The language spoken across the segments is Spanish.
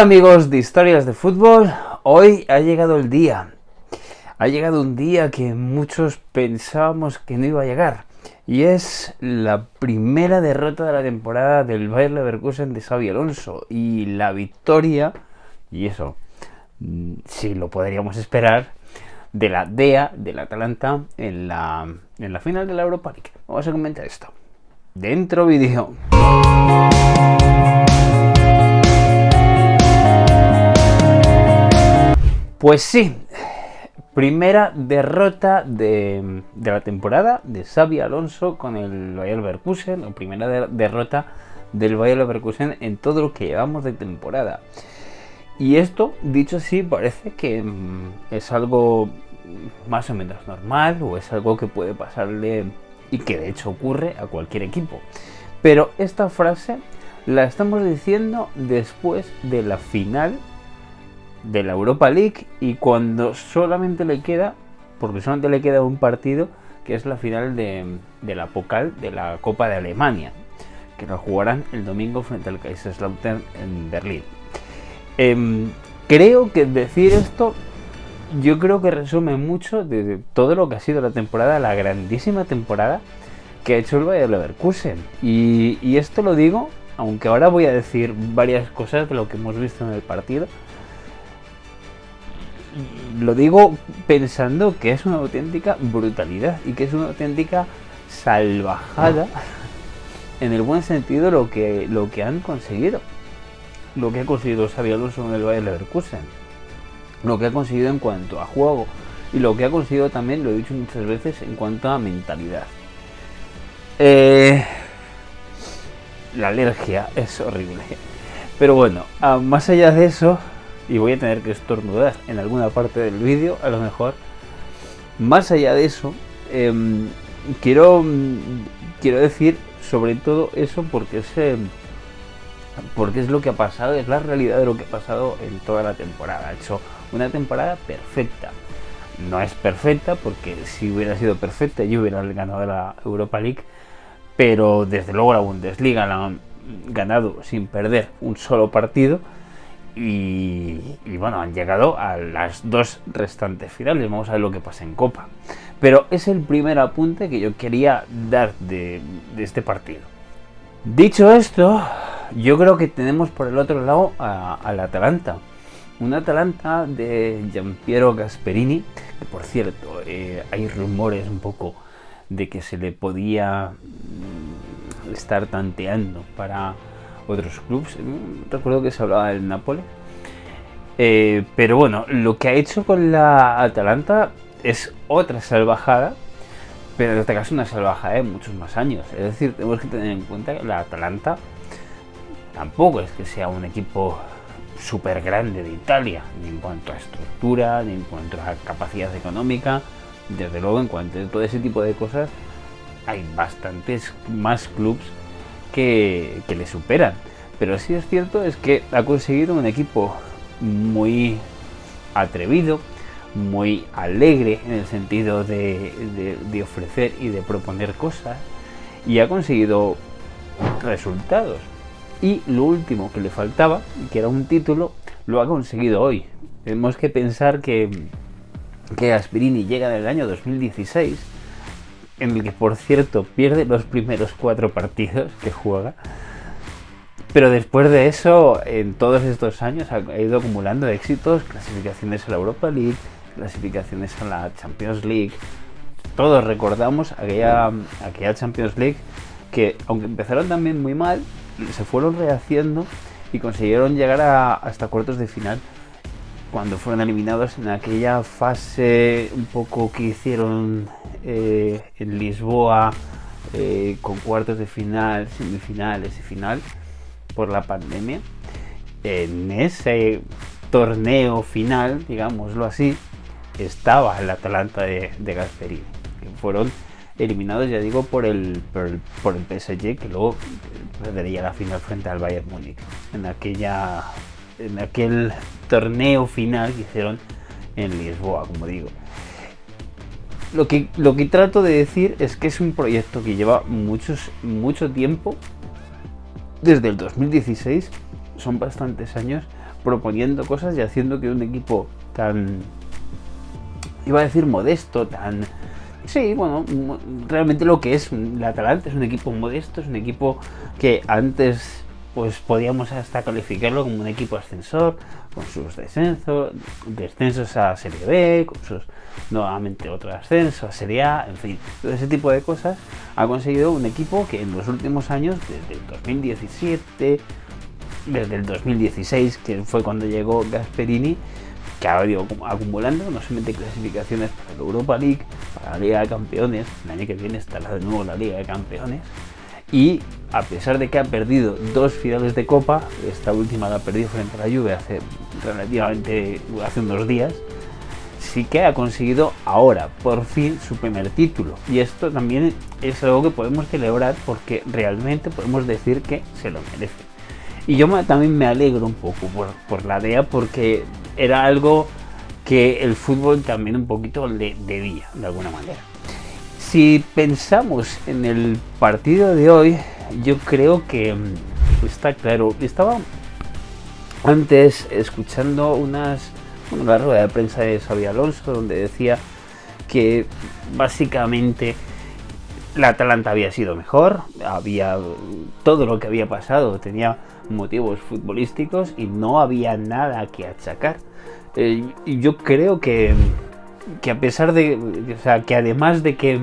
amigos de Historias de Fútbol, hoy ha llegado el día. Ha llegado un día que muchos pensábamos que no iba a llegar. Y es la primera derrota de la temporada del Bayer Leverkusen de Xabi Alonso. Y la victoria, y eso sí lo podríamos esperar, de la DEA, del Atalanta, en la final de la Europa League. Vamos a comentar esto. Dentro vídeo. Pues sí, primera derrota de la temporada de Xabi Alonso con el Bayer Leverkusen, o primera derrota del Bayer Leverkusen en todo lo que llevamos de temporada. Y esto, dicho así, parece que es algo más o menos normal, o es algo que puede pasarle y que de hecho ocurre a cualquier equipo. Pero esta frase la estamos diciendo después de la final de la Europa League y cuando solamente le queda, porque solamente le queda un partido, que es la final de la Pokal de la Copa de Alemania, que la jugarán el domingo frente al Kaiserslautern en Berlín. Creo que decir esto, yo creo que resume mucho de todo lo que ha sido la temporada, la grandísima temporada que ha hecho el Bayer Leverkusen. Y esto lo digo, aunque ahora voy a decir varias cosas de lo que hemos visto en el partido. Lo digo pensando que es una auténtica brutalidad y que es una auténtica salvajada, en el buen sentido, lo que han conseguido. Lo que ha conseguido Xabi Alonso en el Bayer Leverkusen. Lo que ha conseguido en cuanto a juego. Y lo que ha conseguido también, lo he dicho muchas veces, en cuanto a mentalidad. La alergia es horrible. Pero bueno, más allá de eso, y voy a tener que estornudar en alguna parte del vídeo, a lo mejor. Más allá de eso, quiero decir sobre todo eso porque es lo que ha pasado, es la realidad de lo que ha pasado en toda la temporada. Ha hecho una temporada perfecta. No es perfecta porque si hubiera sido perfecta yo hubiera ganado la Europa League, pero desde luego la Bundesliga la han ganado sin perder un solo partido. Y bueno, han llegado a las dos restantes finales. Vamos a ver lo que pasa en Copa. Pero es el primer apunte que yo quería dar de este partido. Dicho esto, yo creo que tenemos por el otro lado al Atalanta. Un Atalanta de Gianpiero Gasperini, que por cierto, hay rumores un poco de que se le podía estar tanteando para otros clubes. Recuerdo que se hablaba del Napoli, pero bueno, lo que ha hecho con la Atalanta es otra salvajada, pero en este caso una salvajada de muchos más años. Es decir, tenemos que tener en cuenta que la Atalanta tampoco es que sea un equipo súper grande de Italia, ni en cuanto a estructura, ni en cuanto a capacidad económica. Desde luego, en cuanto a todo ese tipo de cosas, hay bastantes más clubes que le superan. Pero sí es cierto es que ha conseguido un equipo muy atrevido, muy alegre en el sentido de ofrecer y de proponer cosas, y ha conseguido resultados. Y lo último que le faltaba, que era un título, lo ha conseguido hoy. Tenemos que pensar que Gasperini llega del año 2016, en el que por cierto pierde los primeros 4 partidos que juega, pero después de eso, en todos estos años ha ido acumulando éxitos, clasificaciones a la Europa League, clasificaciones a la Champions League. Todos recordamos aquella Champions League que, aunque empezaron también muy mal, se fueron rehaciendo y consiguieron llegar hasta cuartos de final, cuando fueron eliminados en aquella fase un poco que hicieron en Lisboa, con cuartos de final, semifinales y final, por la pandemia. En ese torneo final, digámoslo así, estaba el Atalanta de Gasperini, que fueron eliminados, ya digo, por el PSG, que luego perdería la final frente al Bayern Múnich en aquel torneo final que hicieron en Lisboa, como digo. Lo que trato de decir es que es un proyecto que lleva mucho tiempo, desde el 2016, son bastantes años proponiendo cosas y haciendo que un equipo tan, iba a decir modesto, tan... Sí, bueno, realmente lo que es el Atalanta es un equipo modesto, es un equipo que antes pues podíamos hasta calificarlo como un equipo ascensor, con sus descensos a Serie B, con sus nuevamente otro ascenso a Serie A, en fin, todo ese tipo de cosas. Ha conseguido un equipo que en los últimos años, desde el 2017, desde el 2016, que fue cuando llegó Gasperini, que ha ido acumulando no solamente clasificaciones para la Europa League, para la Liga de Campeones, el año que viene estará de nuevo la Liga de Campeones, y a pesar de que ha perdido 2 finales de Copa, esta última la perdió frente a la Juve hace unos días, sí que ha conseguido ahora, por fin, su primer título. Y esto también es algo que podemos celebrar porque realmente podemos decir que se lo merece. Y yo también me alegro un poco por la DEA, porque era algo que el fútbol también un poquito le debía, de alguna manera. Si pensamos en el partido de hoy, yo creo que está claro. Estaba antes escuchando una rueda de prensa de Xabi Alonso, donde decía que básicamente la Atalanta había sido mejor, todo lo que había pasado tenía motivos futbolísticos y no había nada que achacar. Y yo creo que a pesar de, o sea, que además de que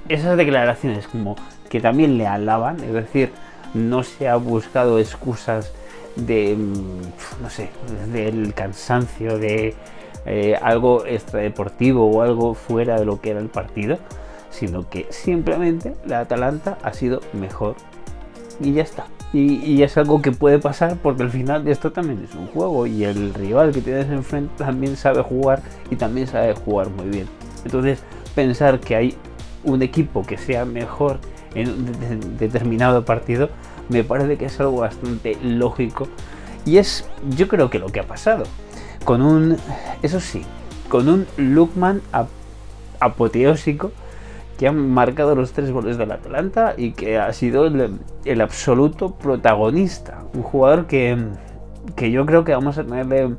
esas declaraciones como que también le alaban, es decir, no se ha buscado excusas de, no sé, del cansancio, de algo extradeportivo o algo fuera de lo que era el partido, sino que simplemente la Atalanta ha sido mejor y ya está. Y es algo que puede pasar porque al final esto también es un juego y el rival que tienes enfrente también sabe jugar y también sabe jugar muy bien. Entonces, pensar que hay un equipo que sea mejor en un determinado partido me parece que es algo bastante lógico y es, yo creo que lo que ha pasado con un Lookman apoteósico, que ha marcado los 3 goles del Atalanta y que ha sido el absoluto protagonista. Un jugador que yo creo que vamos a tenerle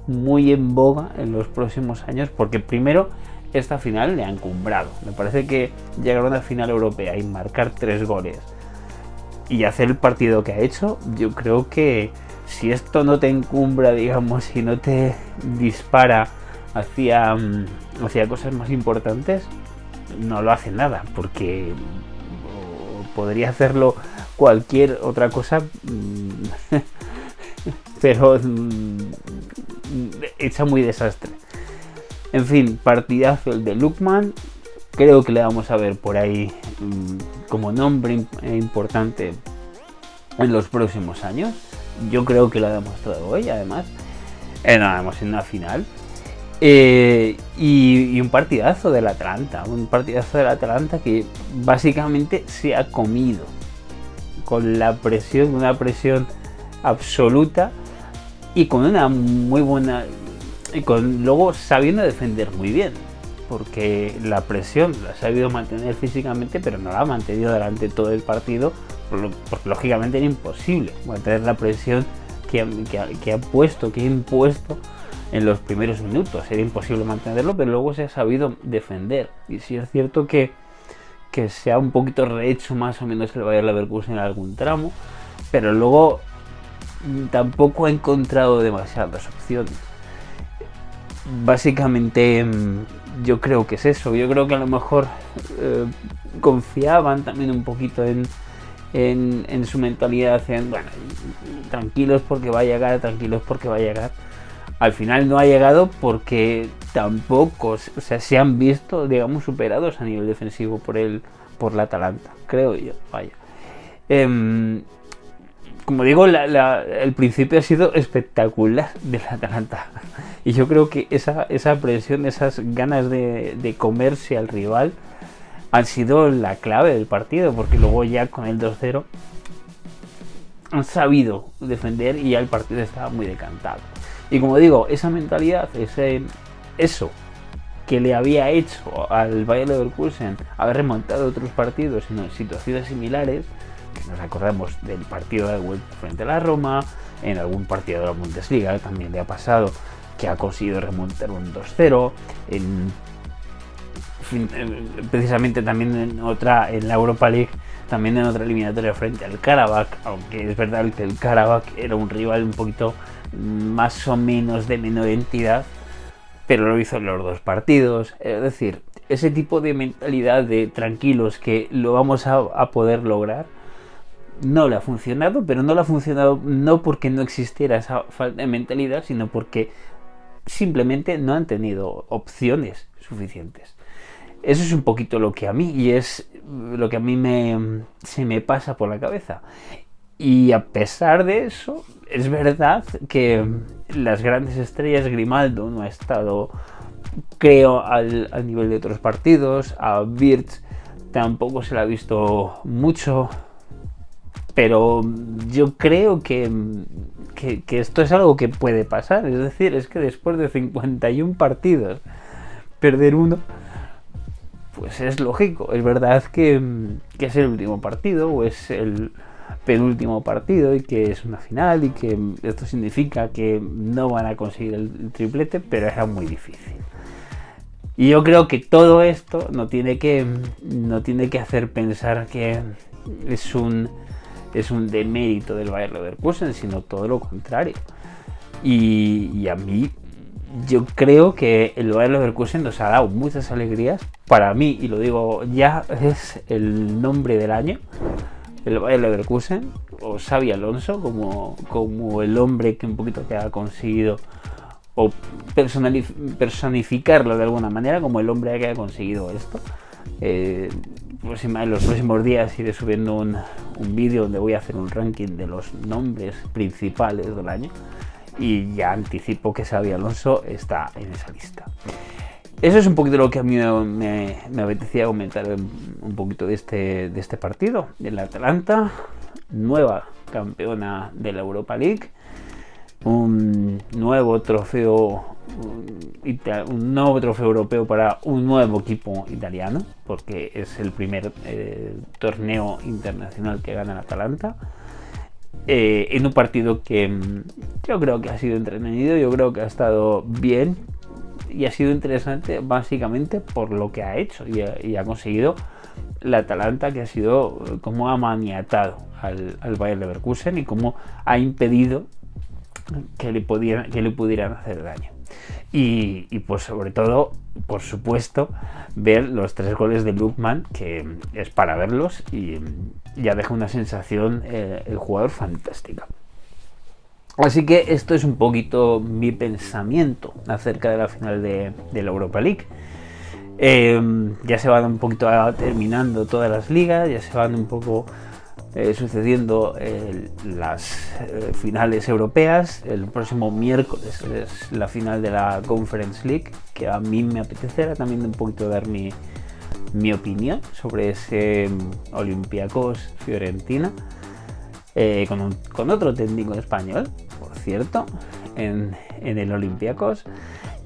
muy en boga en los próximos años, porque primero esta final le ha encumbrado. Me parece que llegar a una final europea y marcar 3 goles y hacer el partido que ha hecho, yo creo que si esto no te encumbra, digamos, y no te dispara hacia cosas más importantes, no lo hace nada, porque podría hacerlo cualquier otra cosa, pero hecha muy desastre. En fin, partidazo el de Lookman. Creo que le vamos a ver por ahí como nombre importante en los próximos años. Yo creo que lo ha demostrado hoy, además, en una final. Y un partidazo del Atalanta, que básicamente se ha comido con la presión, una presión absoluta y con una muy buena, y luego sabiendo defender muy bien, porque la presión la ha sabido mantener físicamente, pero no la ha mantenido durante todo el partido, porque lógicamente era imposible mantener la presión que ha impuesto en los primeros minutos. Era imposible mantenerlo, pero luego se ha sabido defender. Y sí es cierto que se ha un poquito rehecho más o menos el Bayer Leverkusen en algún tramo, pero luego tampoco ha encontrado demasiadas opciones. Básicamente yo creo que es eso. Yo creo que a lo mejor confiaban también un poquito en su mentalidad, bueno, tranquilos porque va a llegar. Al final no ha llegado porque tampoco, se han visto, digamos, superados a nivel defensivo por la Atalanta, creo yo, vaya. Como digo, el principio ha sido espectacular de la Atalanta y yo creo que esa presión, esas ganas de comerse al rival han sido la clave del partido, porque luego ya con el 2-0 han sabido defender y ya el partido estaba muy decantado. Y como digo, esa mentalidad, eso que le había hecho al Bayer Leverkusen haber remontado otros partidos en situaciones similares, que nos acordamos del partido de vuelta frente a la Roma, en algún partido de la Bundesliga también le ha pasado que ha conseguido remontar un 2-0, precisamente también en la Europa League, también en otra eliminatoria frente al Karabakh, aunque es verdad que el Karabakh era un rival un poquito más o menos de menor entidad, pero lo hizo en los dos partidos. Es decir, ese tipo de mentalidad de tranquilos que lo vamos a poder lograr no le ha funcionado, pero no le ha funcionado no porque no existiera esa falta de mentalidad, sino porque simplemente no han tenido opciones suficientes. Eso es un poquito lo que a mí, y es lo que a mí se me pasa por la cabeza. Y a pesar de eso, es verdad que las grandes estrellas, Grimaldo no ha estado, creo, al nivel de otros partidos. A Wirtz tampoco se le ha visto mucho. Pero yo creo que esto es algo que puede pasar. Es decir, es que después de 51 partidos, perder uno, pues es lógico. Es verdad que es el último partido o es el penúltimo partido y que es una final y que esto significa que no van a conseguir el triplete, pero era muy difícil. Y yo creo que todo esto no tiene que hacer pensar que es un demérito del Bayer Leverkusen, sino todo lo contrario. Y a mí, yo creo que el Bayer Leverkusen nos ha dado muchas alegrías. Para mí, y lo digo ya, es el nombre del año, el Bayer Leverkusen, o Xabi Alonso, como el hombre que un poquito que ha conseguido, o personificarlo de alguna manera, como el hombre que ha conseguido esto. En los próximos días iré subiendo un vídeo donde voy a hacer un ranking de los nombres principales del año, y ya anticipo que Xabi Alonso está en esa lista. Eso es un poquito lo que a mí me apetecía comentar un poquito de este partido. El Atalanta, nueva campeona de la Europa League, un nuevo trofeo europeo para un nuevo equipo italiano, porque es el primer torneo internacional que gana el Atalanta, en un partido que yo creo que ha sido entretenido, yo creo que ha estado bien y ha sido interesante básicamente por lo que ha hecho y ha conseguido la Atalanta, que ha sido como ha maniatado al Bayer Leverkusen y como ha impedido que le pudieran hacer daño. Y pues sobre todo, por supuesto, ver los 3 goles de Lookman, que es para verlos, y ya deja una sensación el jugador fantástica. Así que esto es un poquito mi pensamiento acerca de la final de la Europa League. Ya se van un poquito terminando todas las ligas, ya se van un poco sucediendo las finales europeas. El próximo miércoles es la final de la Conference League, que a mí me apetecerá también un poquito dar mi opinión sobre ese Olympiacos-Fiorentina, con otro técnico español, por cierto, en el Olympiacos,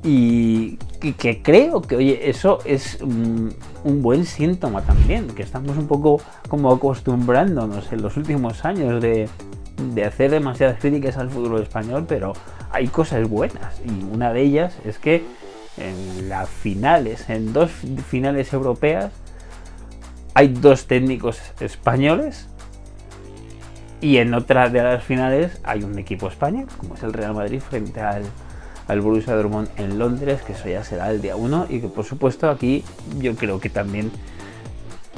y que creo que, oye, eso es un buen síntoma también, que estamos un poco como acostumbrándonos en los últimos años de hacer demasiadas críticas al fútbol español, pero hay cosas buenas, y una de ellas es que en las finales, en 2 finales europeas, hay 2 técnicos españoles, y en otra de las finales hay un equipo español, como es el Real Madrid frente al Borussia Dortmund en Londres, que eso ya será el día 1, y que por supuesto aquí yo creo que también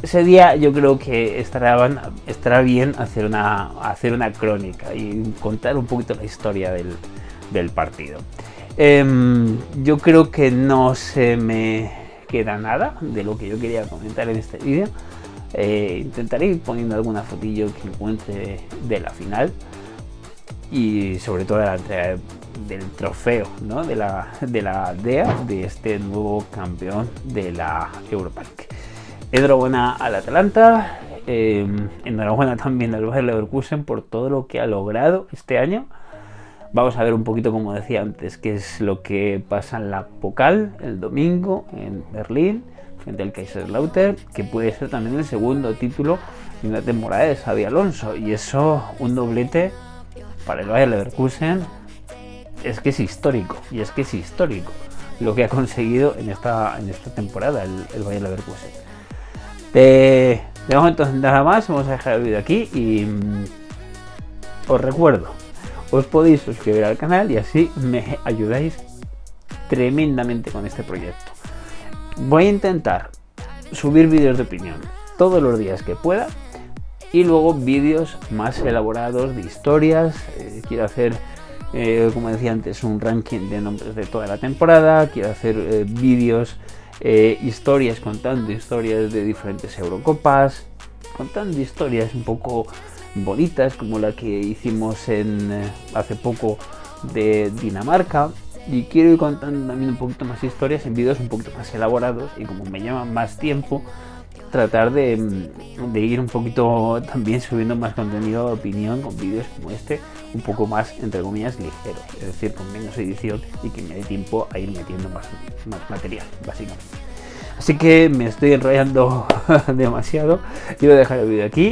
ese día yo creo que estará bien hacer una crónica y contar un poquito la historia del partido. Yo creo que no se me queda nada de lo que yo quería comentar en este vídeo. Intentaré ir poniendo alguna fotillo que encuentre de la final y sobre todo de la entrega del trofeo, ¿no? de la DEA, de este nuevo campeón de la Europa League. Enhorabuena al Atalanta, enhorabuena también al Bayer Leverkusen por todo lo que ha logrado este año. Vamos a ver un poquito, como decía antes, qué es lo que pasa en la Pokal el domingo en Berlín frente al Kaiserslautern, que puede ser también el segundo título de una temporada de Xabi Alonso, y eso, un doblete para el Bayer Leverkusen, es que es histórico, lo que ha conseguido en esta temporada el Bayer Leverkusen. De momento nada más, vamos a dejar el vídeo aquí y os recuerdo, os podéis suscribir al canal y así me ayudáis tremendamente con este proyecto. Voy a intentar subir vídeos de opinión todos los días que pueda y luego vídeos más elaborados de historias. Quiero hacer, como decía antes, un ranking de nombres de toda la temporada. Quiero hacer vídeos, historias, contando historias de diferentes Eurocopas, contando historias un poco bonitas como la que hicimos hace poco de Dinamarca. Y quiero ir contando también un poquito más historias en vídeos un poquito más elaborados, y como me lleva más tiempo, tratar de ir un poquito también subiendo más contenido de opinión con vídeos como este, un poco más, entre comillas, ligeros, es decir, con menos edición y que me dé tiempo a ir metiendo más material, básicamente. Así que me estoy enrollando demasiado. Quiero dejar el vídeo aquí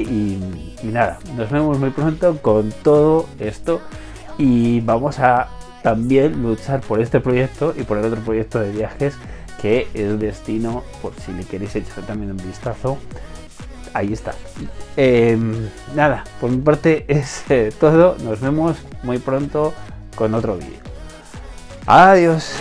y nada, nos vemos muy pronto con todo esto, y vamos a también luchar por este proyecto y por el otro proyecto de viajes que es Destino, por si le queréis echar también un vistazo. Ahí está. Nada, por mi parte es todo. Nos vemos muy pronto con otro vídeo. Adiós.